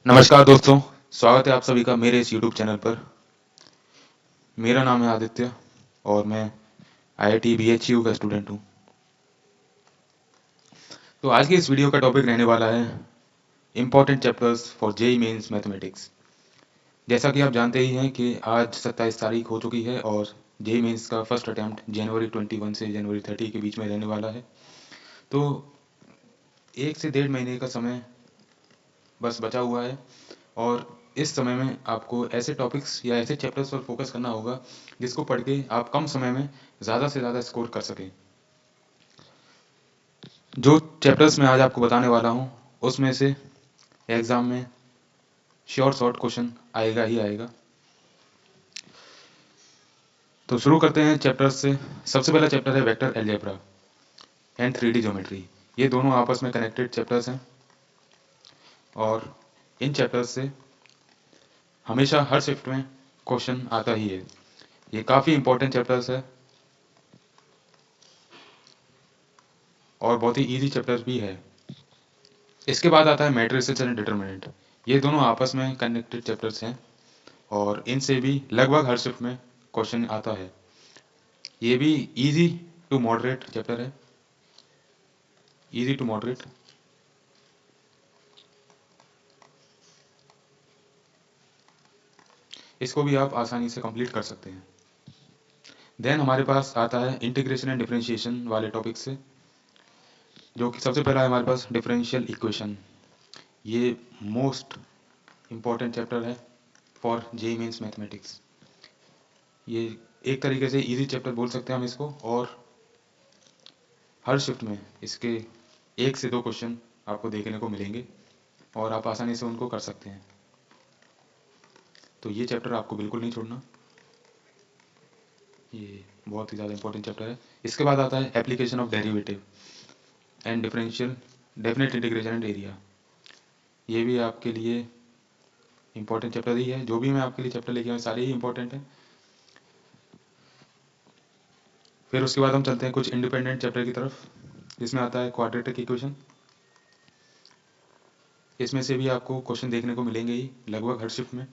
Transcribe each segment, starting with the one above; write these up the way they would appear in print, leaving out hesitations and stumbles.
नमस्कार दोस्तों, स्वागत है आप सभी का मेरे इस YouTube चैनल पर। मेरा नाम है आदित्य और मैं IIT BHU का स्टूडेंट हूँ। तो आज की इस वीडियो का टॉपिक रहने वाला है important chapters for JEE mains mathematics. जैसा कि आप जानते ही हैं कि आज 27 तारीख हो चुकी है और जेईई मेंस का फर्स्ट अटैम्प्ट जनवरी 21 से जनवरी 30 के बीच में रहने वाला है। तो 1 से 1.5 महीने का समय बस बचा हुआ है और इस समय में आपको ऐसे टॉपिक्स या ऐसे चैप्टर्स पर फोकस करना होगा जिसको पढ़ के आप कम समय में ज़्यादा से ज़्यादा स्कोर कर सकें। जो चैप्टर्स मैं आज आपको बताने वाला हूँ उसमें से एग्ज़ाम में श्योर शॉर्ट क्वेश्चन आएगा ही आएगा। तो शुरू करते हैं चैप्टर्स से। सबसे पहला चैप्टर है vector algebra and 3D geometry. ये दोनों आपस में कनेक्टेड चैप्टर्स हैं और इन चैप्टर्स से हमेशा हर शिफ्ट में क्वेश्चन आता ही है। ये काफ़ी इंपॉर्टेंट चैप्टर्स है और बहुत ही इजी चैप्टर भी है। इसके बाद आता है मैट्रिसेस एंड डिटरमिनेंट। ये दोनों आपस में कनेक्टेड चैप्टर्स हैं और इनसे भी लगभग हर शिफ्ट में क्वेश्चन आता है। ये भी इजी टू मॉडरेट चैप्टर है, इजी टू मॉडरेट। इसको भी आप आसानी से कंप्लीट कर सकते हैं। देन हमारे पास आता है इंटीग्रेशन एंड डिफरेंशिएशन वाले टॉपिक से, जो कि सबसे पहला है हमारे पास डिफरेंशियल इक्वेशन। ये मोस्ट इम्पॉर्टेंट चैप्टर है फॉर जेईई मेंस मैथमेटिक्स। ये एक तरीके से इजी चैप्टर बोल सकते हैं हम इसको और हर शिफ्ट में इसके 1 से 2 क्वेश्चन आपको देखने को मिलेंगे और आप आसानी से उनको कर सकते हैं। तो ये चैप्टर आपको बिल्कुल नहीं छोड़ना, ये बहुत ही ज़्यादा इंपॉर्टेंट चैप्टर है। इसके बाद आता है application of derivative and differential definite integration and area. ये भी आपके लिए इंपॉर्टेंट चैप्टर ही है। जो भी मैं आपके लिए चैप्टर लेके आया सारे ही इंपॉर्टेंट हैं। फिर उसके बाद हम चलते हैं कुछ इंडिपेंडेंट चैप्टर की तरफ, जिसमें आता है क्वाड्रेटिक इक्वेशन। इसमें से भी आपको क्वेश्चन देखने को मिलेंगे ही लगभग हर शिफ्ट में।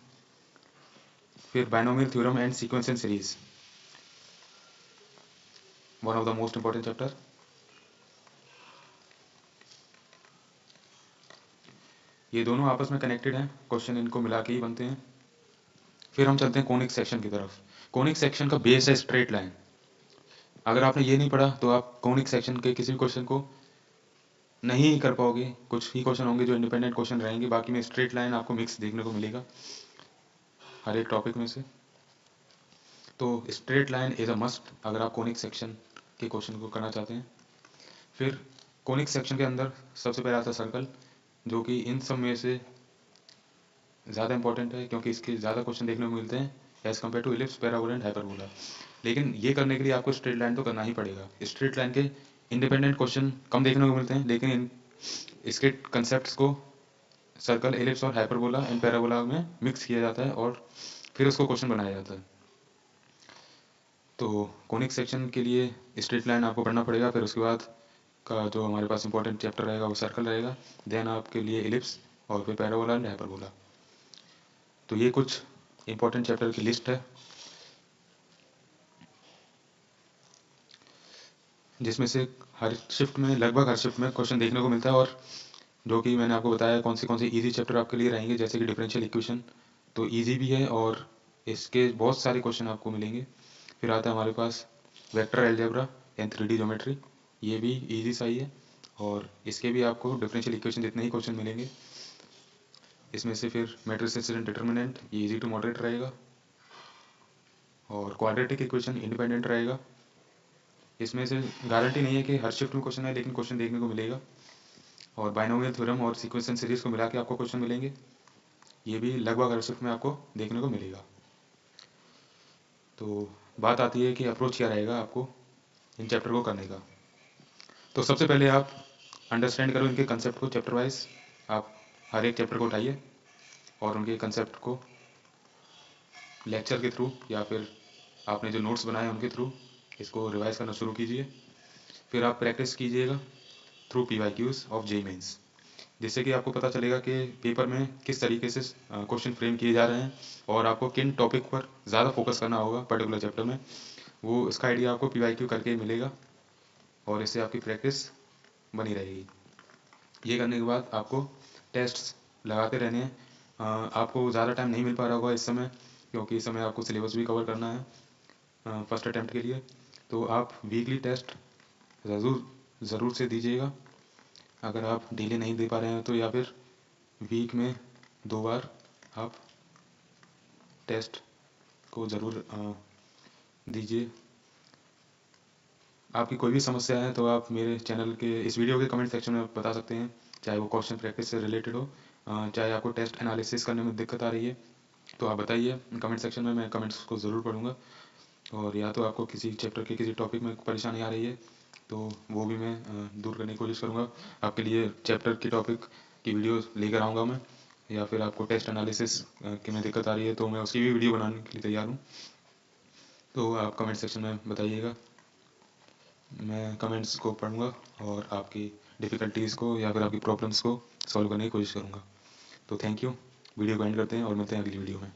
फिर binomial theorem and sequence and series, one of the most important chapter. ये दोनों आपस में कनेक्टेड हैं, क्वेश्चन इनको मिला के ही बनते हैं। फिर हम चलते हैं कोनिक सेक्शन की तरफ। कोनिक सेक्शन का बेस है स्ट्रेट लाइन। अगर आपने ये नहीं पढ़ा तो आप कोनिक सेक्शन के किसी भी क्वेश्चन को नहीं कर पाओगे। कुछ ही क्वेश्चन होंगे जो इंडिपेंडेंट क्वेश्चन रहेंगे, बाकी में स्ट्रेट लाइन आपको मिक्स देखने को मिलेगा हर एक टॉपिक में से। तो straight line is a must अगर आप कोनिक सेक्शन के क्वेश्चन को करना चाहते हैं। फिर कोनिक सेक्शन के अंदर सबसे पहले आता है सर्कल, जो कि इन सब में से ज़्यादा इंपॉर्टेंट है क्योंकि इसके ज़्यादा क्वेश्चन देखने को मिलते हैं as compare to ellipse, parabola and hyperbola. लेकिन ये करने के लिए आपको स्ट्रेट लाइन तो करना ही पड़ेगा। स्ट्रेट लाइन के इंडिपेंडेंट क्वेश्चन कम देखने को मिलते हैं, लेकिन इसके कंसेप्ट को सर्कल, एलिप्स और हाइपरबोला एंड पैराबोला में मिक्स किया जाता है और फिर उसको क्वेश्चन बनाया जाता है। तो कोनिक सेक्शन के लिए स्ट्रेट लाइन आपको पढ़ना पड़ेगा। फिर उसके बाद का जो हमारे पास इंपॉर्टेंट चैप्टर रहेगा वो सर्कल रहेगा। देन आपके लिए एलिप्स और फिर पैराबोला एंड हाइपरबोला। तो ये कुछ इंपॉर्टेंट चैप्टर की लिस्ट है, जिसमें से हर शिफ्ट में लगभग हर शिफ्ट में क्वेश्चन देखने को मिलता है। और जो कि मैंने आपको बताया कौन से इजी चैप्टर आपके लिए रहेंगे, जैसे कि डिफरेंशियल इक्वेशन तो इजी भी है और इसके बहुत सारे क्वेश्चन आपको मिलेंगे। फिर आता है हमारे पास vector algebra and 3D geometry. ये भी इजी सा ही है और इसके भी आपको डिफरेंशियल इक्वेशन जितने ही क्वेश्चन मिलेंगे। इसमें से फिर मैट्रिसेस एंड डिटर्मिनेंट ये इजी टू मॉडरेट रहेगा और क्वाड्रेटिक इक्वेशन इंडिपेंडेंट रहेगा। इसमें से गारंटी नहीं है कि हर शिफ्ट में क्वेश्चन है, लेकिन क्वेश्चन देखने को मिलेगा। और बाइनोमियल थ्योरम और सीक्वेंस एंड सीरीज को मिला के आपको क्वेश्चन मिलेंगे। ये भी लगभग हर शिफ्ट में आपको देखने को मिलेगा। तो बात आती है कि अप्रोच क्या रहेगा आपको इन चैप्टर को करने का। तो सबसे पहले आप अंडरस्टैंड करो इनके कंसेप्ट को चैप्टर वाइज। आप हर एक चैप्टर को उठाइए और उनके कंसेप्ट को लेक्चर के थ्रू या फिर आपने जो नोट्स बनाए उनके थ्रू इसको रिवाइज करना शुरू कीजिए। फिर आप प्रैक्टिस कीजिएगा through PYQs of JEE mains. जिससे कि आपको पता चलेगा कि पेपर में किस तरीके से क्वेश्चन फ्रेम किए जा रहे हैं और आपको किन टॉपिक पर ज़्यादा फोकस करना होगा पर्टिकुलर चैप्टर में। वो इसका आइडिया आपको PYQ करके मिलेगा और इससे आपकी प्रैक्टिस बनी रहेगी। ये करने के बाद आपको टेस्ट्स लगाते रहने हैं। आपको ज़्यादा टाइम नहीं मिल पा रहा होगा इस समय, क्योंकि इस समय आपको सिलेबस भी कवर करना है फर्स्ट अटैम्प्ट के लिए। तो आप वीकली टेस्ट ज़रूर से दीजिएगा। अगर आप डेली नहीं दे पा रहे हैं तो या फिर वीक में 2 बार आप टेस्ट को ज़रूर दीजिए। आपकी कोई भी समस्या है तो आप मेरे चैनल के इस वीडियो के कमेंट सेक्शन में बता सकते हैं, चाहे वो क्वेश्चन प्रैक्टिस से रिलेटेड हो, चाहे आपको टेस्ट एनालिसिस करने में दिक्कत आ रही है तो आप बताइए कमेंट सेक्शन में, मैं कमेंट्स को ज़रूर पढ़ूंगा। और या तो आपको किसी चैप्टर के किसी टॉपिक में परेशानी आ रही है तो वो भी मैं दूर करने की कोशिश करूँगा। आपके लिए चैप्टर की टॉपिक की वीडियो लेकर आऊँगा मैं, या फिर आपको टेस्ट एनालिसिस की में दिक्कत आ रही है तो मैं उसकी भी वीडियो बनाने के लिए तैयार हूँ। तो आप कमेंट सेक्शन में बताइएगा, मैं कमेंट्स को पढ़ूँगा और आपकी डिफ़िकल्टीज़ को या फिर आपकी प्रॉब्लम्स को सॉल्व करने की कोशिश करूँगा। तो थैंक यू। वीडियो को एंड करते हैं और मिलते हैं अगली वीडियो में।